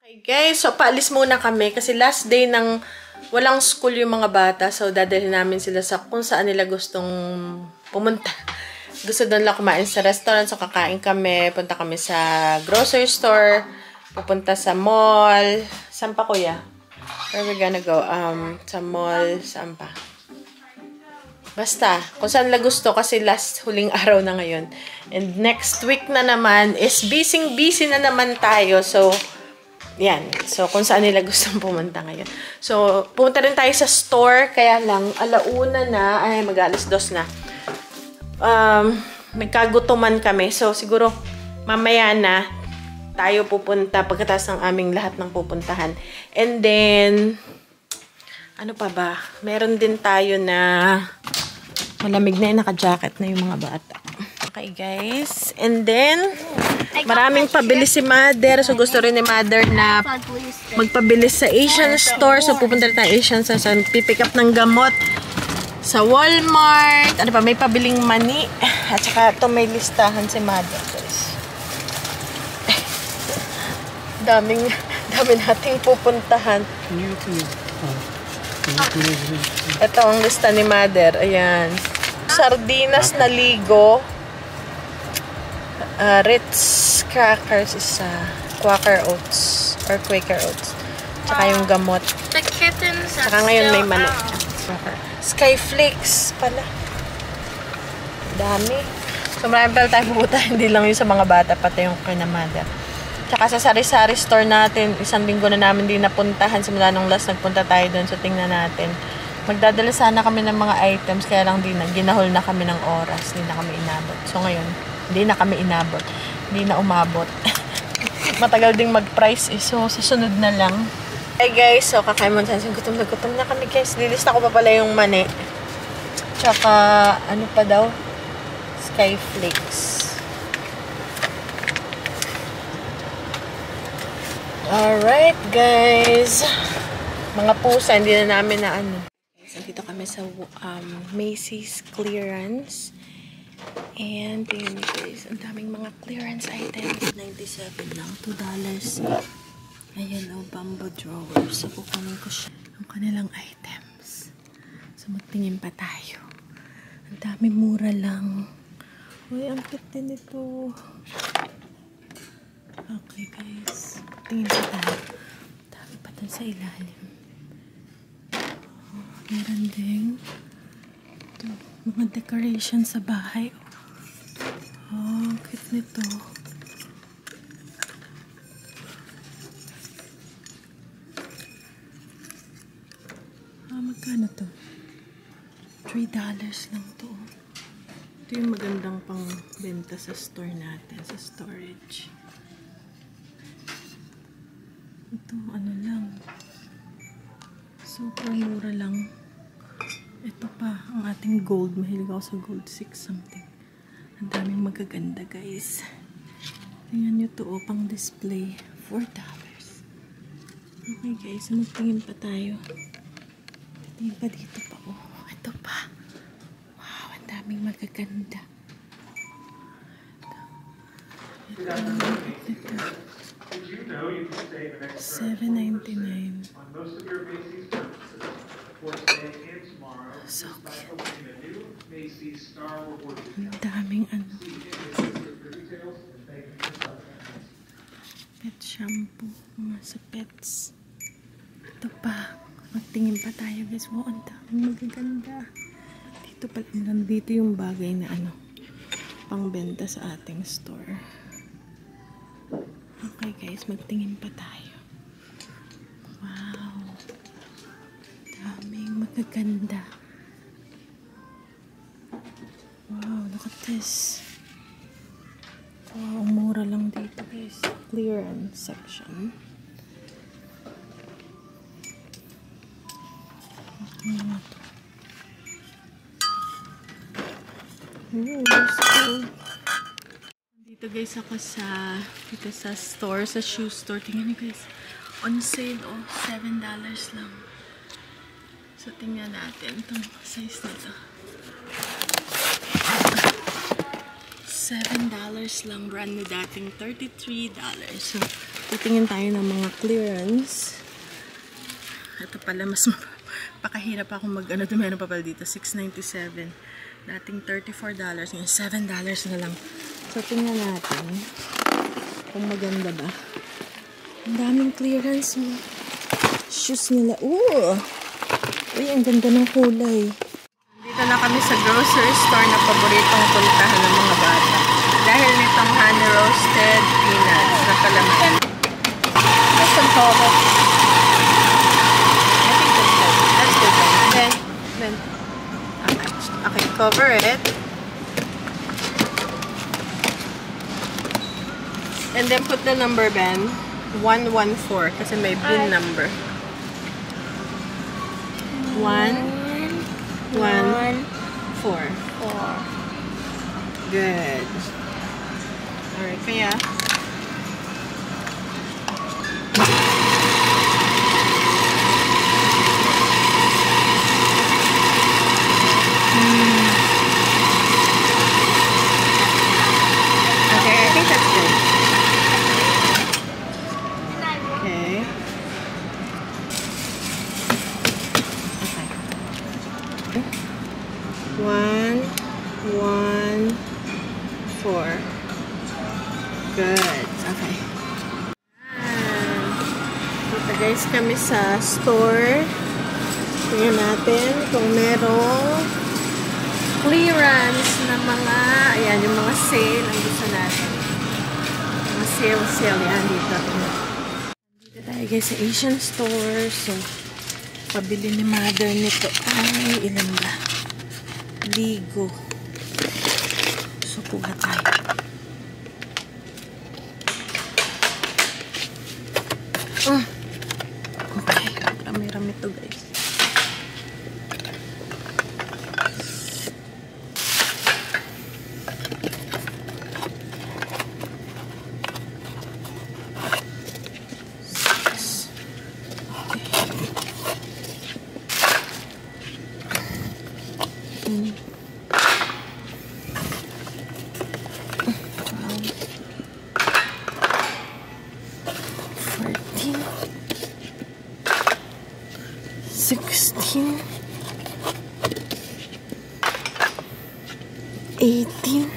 Hi guys, so paalis muna kami kasi last day ng walang school yung mga bata. So dadalhin namin sila sa kung saan nila gustong pumunta. Gusto doon lang kumain sa restaurant. So kakain kami, punta kami sa grocery store, pupunta sa mall. Saan pa kuya? Where are we gonna go? Sa mall, saan pa? Basta, kung saan nila gusto kasi last huling araw na ngayon. And next week na naman is busy na naman tayo. So, yan. So, kung saan nila gustong pumunta ngayon. So, pumunta rin tayo sa store. Kaya lang, alauna na. Ay, mag-alas 2 na. Nagkagutuman kami. So, siguro, mamaya na tayo pupunta pagkatapos ng aming lahat ng pupuntahan. And then, ano pa ba? Meron din tayo na malamig na yung naka-jacket na yung mga bata. Okay, guys. And then, maraming pabili si Mother. So, gusto rin ni Mother na magpabili sa Asian store. So, pupunta rin tayo Asian store. So, pipick up ng gamot sa Walmart. Ano pa? May pabiling mani. At saka, ito may listahan si Mother, guys. Dami nating pupuntahan. Ito ang lista ni Mother. Ayan. Sardinas na ligo. Ritz crackers is Quaker Oats or Quaker Oats. Tsaka yung gamot. The kittens are Tsaka ngayon may still mani. out. Skyflakes pala. Dami. So marami pala tayo pupunta. Hindi lang yung sa mga bata, pati yung kay na Mother. Tsaka sa sari-sari store natin, isang linggo na namin din napuntahan. Simula nung last nagpunta tayo doon. So tingnan natin. Magdadala sana kami ng mga items, kaya lang ginahol na kami ng oras. Hindi na kami inabot. So ngayon, hindi na kami inabot. Hindi na umabot. Matagal ding mag-price eh. So, susunod na lang. Hey guys, so kakain mo na. Gutom na kami guys. Lilista ko pa pala yung mani. Tsaka, ano pa daw? Skyflakes. Alright guys. Mga pusa, hindi na namin na ano. Nandito kami sa Macy's clearance. And tingnan nyo guys, ang daming mga clearance items. 97 lang, $2. Ayan o, bamboo drawers. So, kukunin ko siya ang kanilang items. So, magtingin pa tayo. Ang dami, mura lang. Uy, ang cute din ito. Okay guys, tingin pa tayo. Dami pa dun sa ilalim. Meron din ito, mga decoration sa bahay. Oh, cute nito. Magkano to? $3 lang to. Ito yung magandang pang benta sa store natin, sa storage. Ito, ano lang. Super mura lang. Ito pa, ang ating gold. Mahilig ako sa gold, 6 something. Ang daming magaganda, guys. Tingnan nyo to, pang display. $4. Okay, guys. Magtingin pa tayo. Tingin pa dito pa, oh. Ito pa. Wow, ang daming magaganda. Ito. $7.99. So cute. Ang daming ano. Pet shampoo. Mga sa pets. Ito pa. Magtingin pa tayo guys. Wow, ang daming magaganda. Dito pala. Nandito yung bagay na ano. Pangbenta sa ating store. Okay guys. Magtingin pa tayo. Wow. Daming magaganda. Wow, look at this. Wow, mura lang dito guys. Clearance section. Ano to? There's gold. Dito guys ako dito sa store, sa shoe store. Tingnan niyo guys. On sale, oh, $7 lang. So, tingnan natin itong size nito. $7 lang. Brand new dating $33. So, Titingin tayo ng mga clearance. Ito pala, mas pakahirap ako mag-ano. Meron pa pala dito. $6.97. Dating $34. Ngayon, $7 na lang. So, tingnan natin kung maganda ba. Ang daming clearance. Shoes nila. Ooh! Uy, ang ganda ng kulay. Dito na kami sa grocery store na paboritong puntahan ng mga bata. Dahil nitong honey roasted peanuts na palaman. That's some cover. I think that's good. That's good. Then, okay, cover it. And then put the number, Ben. 114 kasi may bin number. 114. Good. Alright, kaya okay, I think that's good. Okay. Okay. 114. Good. Okay. Dito guys kami sa store. Tingnan natin kung merong clearance na mga, ayan, yung mga sale ang gusto natin. Mga sale. Yan dito. Dito tayo guys sa Asian store. So, pabili ni mother nito. Ay, ilan ba? Ligo. So, kuha tayo. Okay. Rami-rami to guys. $16, $18.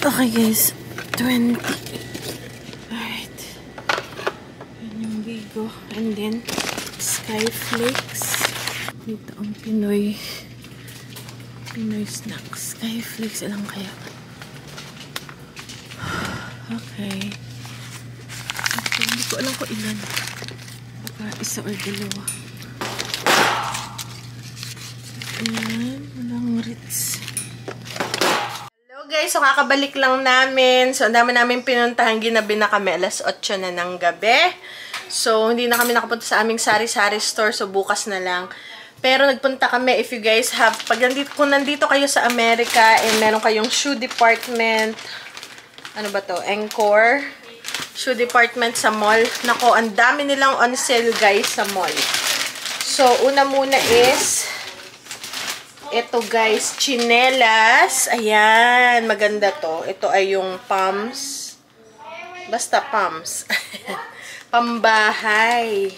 Okay guys, $20. Alright. Yan yung Bigo. And then, Skyflakes. Dito ang Pinoy snacks. Skyflakes, ilang kaya? Okay. Hindi ko alam kung ilan. Baka isa or dalawa. Ayan. Walang Ritz. Hello guys. So kakabalik lang namin. So ang dami namin pinuntahan. Ginabi na kami. Alas 8 na ng gabi. So hindi na kami nakapunta sa aming sari-sari store. So bukas na lang. Pero nagpunta kami, if you guys have, kung nandito kayo sa Amerika, and meron kayong shoe department, ano ba to? Encore shoe department sa mall. Nako, ang dami nilang on sale guys sa mall. So, una muna is ito guys, chinelas. Ayan, maganda to. Ito ay yung Palms. Basta Palms. Pambahay.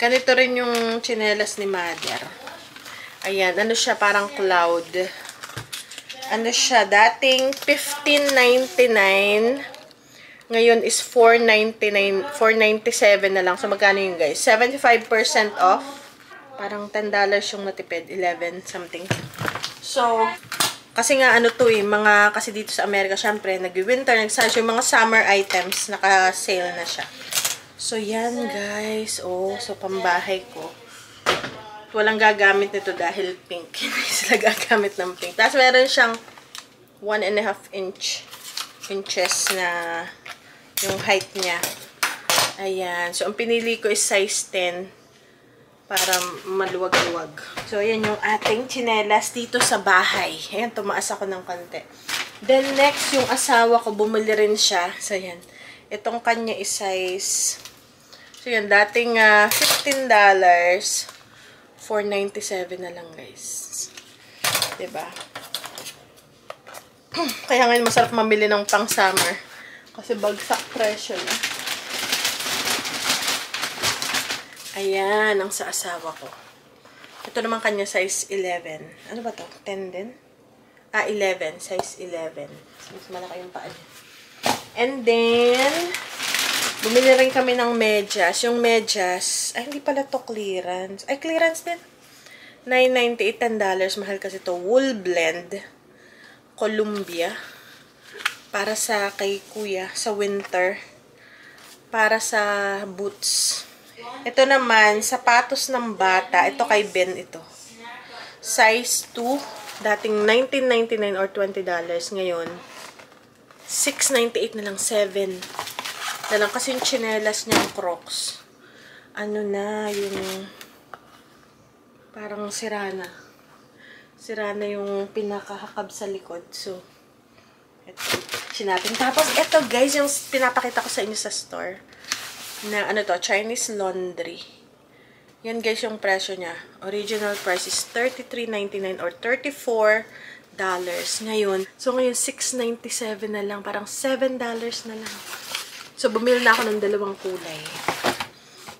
Ganito rin yung chinelas ni mother. Ayan, ano siya, parang cloud. Ano siya, dating $15.99. Ngayon is $4.99, $4.97 na lang. So, magkano yun guys? 75% off. Parang $10 yung natipid. 11 something. So, kasi nga ano to eh, kasi dito sa Amerika, syempre, nag-winter, nag-summer. So, yung mga summer items, naka-sale na siya. So, yan guys. Oh, so, pambahay ko. Walang gagamit nito dahil pink. Hindi sila gagamit ng pink. Tapos, meron siyang 1.5 inches na yung height niya. Ayan. So, ang pinili ko is size 10 para maluwag-luwag. So, ayan yung ating chinelas dito sa bahay. Ayan, tumaas ako ng konti. Then, next, yung asawa ko, bumili rin siya. So, ayan. Itong kanya is size... So, yun, dating $15, $4.97 na lang, guys. Diba? Kaya ngayon masarap mamili ng pang summer. Kasi bagsak presyo na. Ayan, ang sa asawa ko. Ito naman kanya size 11. Ano ba to? 10 din? 11. Size 11. Mas malaki yung paa niya. And then, bumili rin kami ng medyas. Yung medyas, ay hindi pala to clearance. Ay, clearance din. $9.98, $10. Mahal kasi to. Wool blend. Columbia. Para sa kay kuya, sa winter. Para sa boots. Ito naman, sapatos ng bata. Ito kay Ben ito. Size 2. Dating $19.99 or $20. Ngayon, $6.98 na lang. 7 na lang. Kasi yung chinelas niyang Crocs. Ano na, yung parang sira na. Sira na yung pinakahakab sa likod. So, ito. Sinapin. Tapos, ito guys, yung pinapakita ko sa inyo sa store. Na ano to, Chinese laundry. Yan guys yung presyo niya. Original price is $33.99 or $34. Ngayon, so ngayon $6.97 na lang. Parang $7 na lang. So, bumili na ako ng dalawang kulay.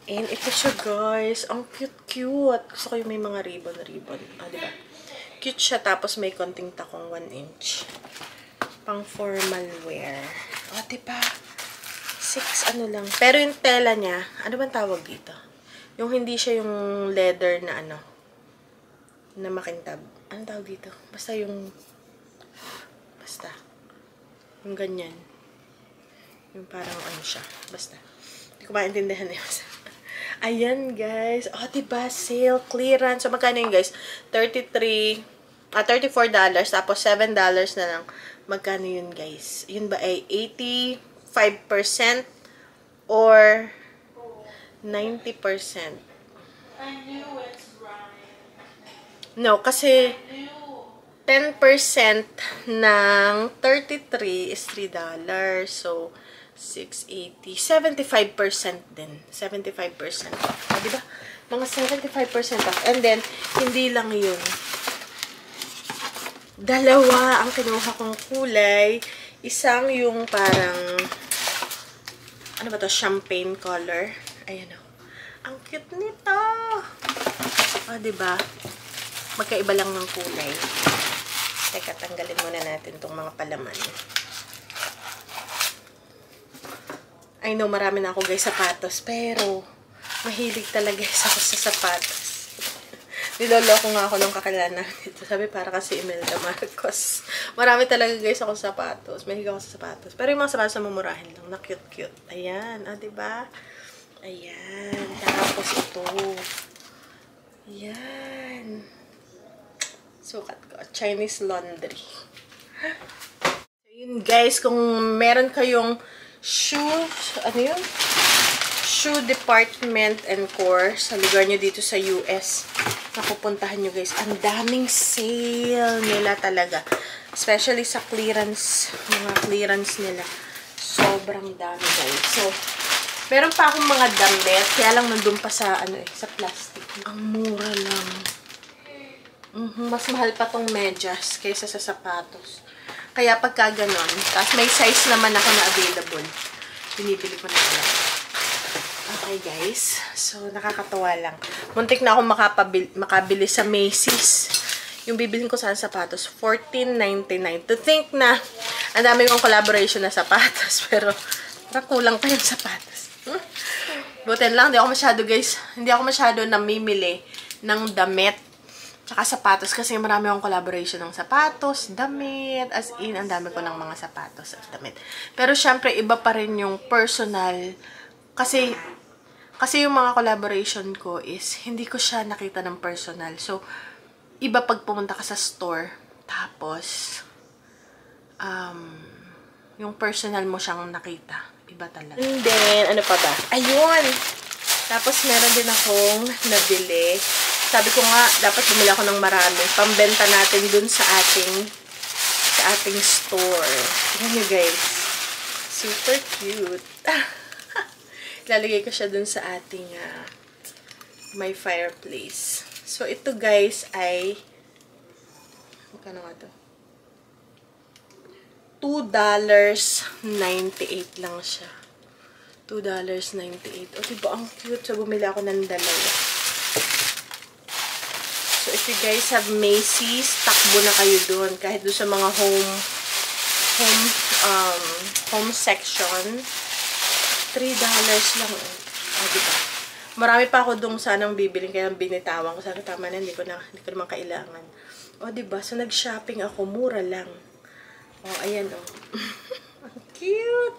And ito siya guys. Ang cute-cute. Gusto ko yung may mga ribbon-ribbon. Diba? Cute siya. Tapos may konting takong 1 inch. Pang formal wear. Diba? 6 ano lang. Pero yung tela niya, ano bang tawag dito? Yung hindi siya yung leather na ano, na makintab. Anong tawag dito? Basta yung ganyan. Yung parang ano siya. Basta. Hindi ko maintindihan yun. Ayan guys. Diba? Sale, clearance. So magkano yun guys? $34. Tapos $7 na lang. Magkano yun guys? Yun ba ay 85% or 90%? I knew it's right. No, kasi 10% ng 33 is $3. So, 680. 75% din. 75% off. Diba? Mga 75% off. And then, hindi lang yun. Dalawa ang kinuha kong kulay. Isang yung parang, ano ba to? Champagne color. Ayan o. Ang cute nito. Diba? Magkaiba lang ng kulay. Teka, tanggalin muna natin itong mga palaman. I know, marami na ako guys sapatos. Pero, mahilig talaga guys ako sa sapatos. Niloloko nga ako ng kakilala dito. Sabi, para kasi Imelda Marcos. Marami talaga guys ako sa sapatos. Mahilig ako sa sapatos. Pero yung mga sapatos na mamurahin lang. Na cute-cute. Ayan. Diba? Ayan. Tapos ito. Ayan. Sukat ko. Chinese laundry. So, yun guys. Kung meron kayong shoe, ano yun? Shoe department and core sa lugar nyo dito sa US. Napupuntahan nyo guys. Ang daming sale nila talaga. Especially sa clearance. Mga clearance nila. Sobrang dami guys. So, meron pa akong mga damit. Kaya lang nandun pa sa, sa plastic. Ang mura lang. Mas mahal pa tong medyas kaysa sa sapatos. Kaya pagka ganon, tapos may size naman ako na available. Binibili ko na lang. Okay guys, so nakakatawa lang. Muntik na akong makabili sa Macy's. Yung bibilin ko sana sapatos, $14.99. To think na, ang dami kong collaboration na sapatos, pero kulang pa yung sapatos. Butin lang, hindi ako masyado namimili ng damit tsaka sapatos kasi marami akong collaboration ng sapatos, damit, as in, ang dami ko ng mga sapatos at damit. Pero syempre, iba pa rin yung personal kasi yung mga collaboration ko is hindi ko siya nakita ng personal. So, iba pag pumunta ka sa store, tapos yung personal mo siyang nakita. Iba talaga. And then, ano pa ba? Ayun! Tapos, meron din akong nabili. Sabi ko nga, dapat bumili ako ng marami. Pambenta natin dun sa ating store. Yan nyo guys. Super cute. Lalagay ko siya dun sa ating my fireplace. So, ito guys ay magkano nga to? $2.98 lang siya. $2.98. O, diba? Ang cute. So, bumili ako ng dalawa. So, if you guys have Macy's, takbo na kayo doon. Kahit doon sa mga home section. $3 lang. O, diba? Marami pa ako doon sanang bibiling. Kaya binitawan ko. Sabi, tama na. Hindi ko naman kailangan. O, diba? So, nag-shopping ako. Mura lang. O, ayan, o. Ang cute!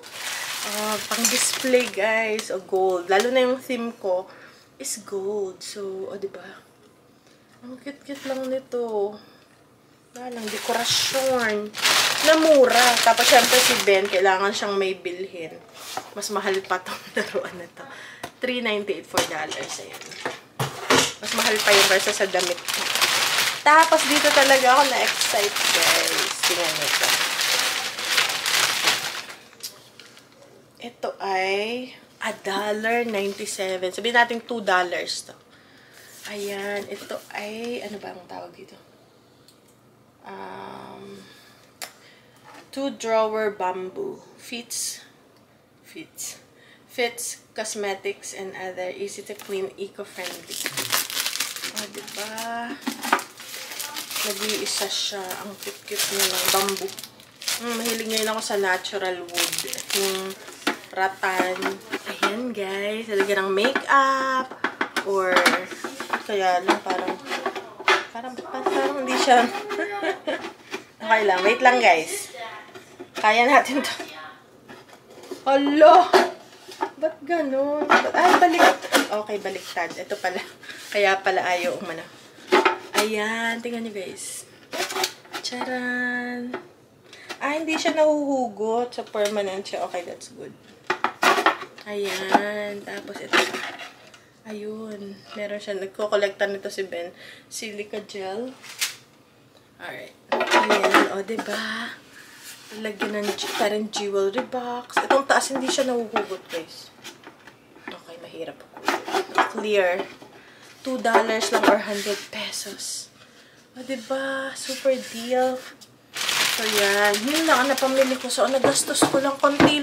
Pang display, guys. O, gold. Lalo na yung theme ko is gold. So, o, diba? Ang cute-cute lang nito. Lang, dekorasyon. Na mura. Tapos, syempre, si Ben, kailangan siyang may bilhin. Mas mahal pa itong laruan na to. $3.98, $4. Ayan. Mas mahal pa yung versa sa damit ko. Tapos, dito talaga ako na-excite, guys. Tingnan nito. Ito ay $1.97. Sabihin natin $2 to. Ayan. Ito ay, ano ba ang tawag dito? 2-drawer bamboo. Fits cosmetics and other easy to clean, eco-friendly. O, diba? Nag-iisa siya. Ang cute-cute niya lang. Bamboo. Mahilig ngayon ako sa natural wood. Yung rattan. Ayan, guys. Talagyan ng makeup. Or, kaya lang parang hindi siya. Okay lang. Wait lang, guys. Kaya natin to. Hala! Ba't ganun? Ay, baliktad. Okay, baliktad. Ito pala. Kaya pala ayaw umano. Ayan. Tingnan nyo, guys. Charan! Hindi siya nahuhugot. So, permanent siya. Okay, that's good. Ayan. Tapos, ito pa. Ayun. Meron siya. Nagko-collecta nito si Ben. Silica gel. Alright. Ayan. O, diba? Lagyan ng parang jewelry box. Itong taas, hindi siya nahuhugot, guys. Okay, mahirap ako. Clear. $2 lang or 100 pesos. O, diba? Super deal. So, yan. Yun lang ang napamili ko. So, nagastos ko lang konti